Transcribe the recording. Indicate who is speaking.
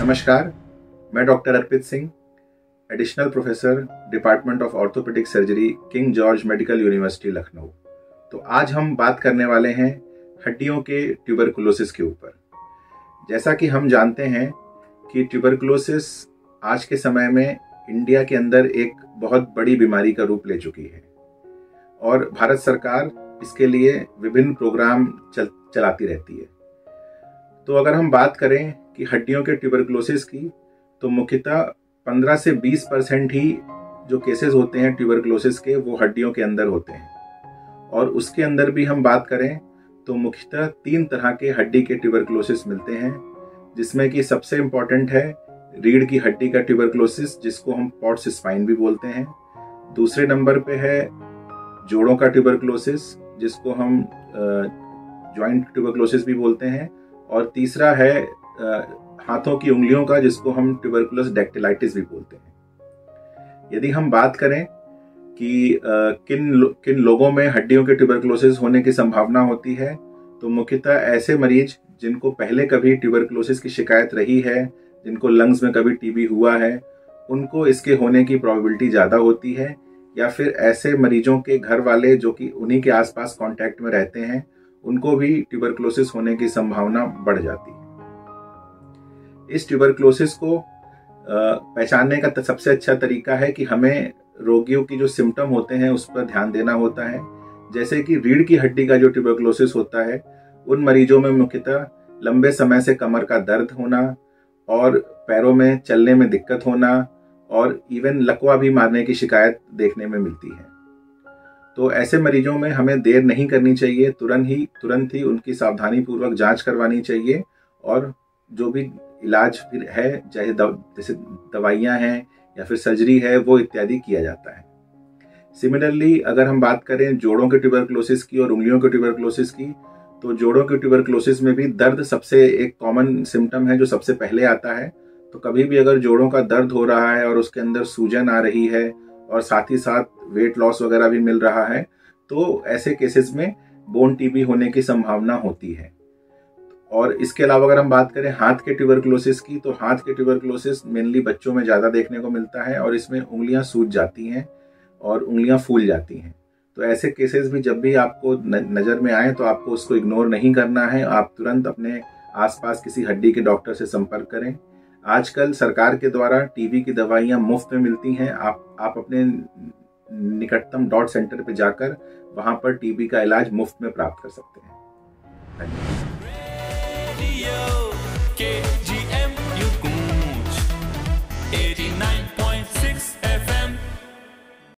Speaker 1: नमस्कार, मैं doctor Arpit Singh, additional professor department of orthopaedic surgery, king George medical university Lucknow. तो आज हम बात करने वाले हैं हड्डियों के ट्यूबरकुलोसिस के ऊपर। जैसा कि हम जानते हैं कि ट्यूबरकुलोसिस आज के समय में इंडिया के अंदर एक बहुत बड़ी बीमारी का रूप ले चुकी है और भारत सरकार इसके लिए विभिन्न प्रोग्राम चलाती रहती है। तो अगर हम बात करें कि हड्डियों के ट्यूबरकुलोसिस की, तो मुख्यतः 15 से 20% ही जो केसेस होते हैं ट्यूबरकुलोसिस के वो हड्डियों के अंदर होते हैं। और उसके अंदर भी हम बात करें तो मुख्यतः 3 तरह के हड्डी के ट्यूबरकुलोसिस मिलते हैं, जिसमें कि सबसे इम्पॉर्टेंट है रीढ़ की हड्डी का ट्यूबरकुलोसिस, जिसको हम पॉट्स स्पाइन भी बोलते हैं। दूसरे नंबर पे है जोड़ों का ट्यूबरकुलोसिस, जिसको हम जॉइंट ट्यूबरकुलोसिस भी बोलते हैं। और तीसरा है हाथों की उंगलियों का, जिसको हम ट्यूबरकुलस डैक्टिलाइटिस भी बोलते हैं। यदि हम बात करें कि किन लोगों में हड्डियों के ट्यूबरकुलोसिस होने की संभावना होती है, तो मुख्यतः ऐसे मरीज जिनको पहले कभी ट्यूबरकुलोसिस की शिकायत रही है, जिनको लंग्स में कभी टीबी हुआ है, उनको इसके होने की प्रोबेबिलिटी ज़्यादा होती है। या फिर ऐसे मरीजों के घर वाले जो कि उन्हीं के आसपास कांटेक्ट में रहते हैं, उनको भी ट्यूबरकुलोसिस होने की संभावना बढ़ जाती है। इस ट्यूबरकुलोसिस को पहचानने का सबसे अच्छा तरीका है कि हमें रोगियों की जो सिम्टम होते हैं उस पर ध्यान देना होता है। जैसे कि रीढ़ की हड्डी का जो ट्यूबरकुलोसिस होता है, उन मरीजों में मुख्यतः लंबे समय से कमर का दर्द होना और पैरों में चलने में दिक्कत होना और इवन लकवा भी मारने की शिकायत देखने में मिलती है। तो ऐसे मरीजों में हमें देर नहीं करनी चाहिए, तुरंत ही उनकी सावधानी पूर्वक जांच करवानी चाहिए और जो भी इलाज फिर है, चाहे जैसे दवाइयाँ हैं या फिर सर्जरी है, वो इत्यादि किया जाता है। सिमिलरली अगर हम बात करें जोड़ों के ट्यूबरकुलोसिस की और उंगलियों के ट्यूबरकुलोसिस की, तो जोड़ों के ट्यूबरकुलोसिस में भी दर्द सबसे एक कॉमन सिम्टम है जो सबसे पहले आता है। तो कभी भी अगर जोड़ों का दर्द हो रहा है और उसके अंदर सूजन आ रही है और साथ ही साथ वेट लॉस वगैरह भी मिल रहा है, तो ऐसे केसेस में बोन टीबी होने की संभावना होती है। और इसके अलावा अगर हम बात करें हाथ के ट्यूबरकुलोसिस की, तो हाथ के ट्यूबरकुलोसिस मेनली बच्चों में ज़्यादा देखने को मिलता है और इसमें उंगलियां सूज जाती हैं और उंगलियां फूल जाती हैं। तो ऐसे केसेस भी जब भी आपको नज़र में आए तो आपको उसको इग्नोर नहीं करना है, आप तुरंत अपने आसपास किसी हड्डी के डॉक्टर से संपर्क करें। आजकल सरकार के द्वारा टीबी की दवाइयाँ मुफ्त में मिलती हैं। आप अपने निकटतम डॉट सेंटर पर जाकर वहाँ पर टीबी का इलाज मुफ्त में प्राप्त कर सकते हैं। धन्यवाद।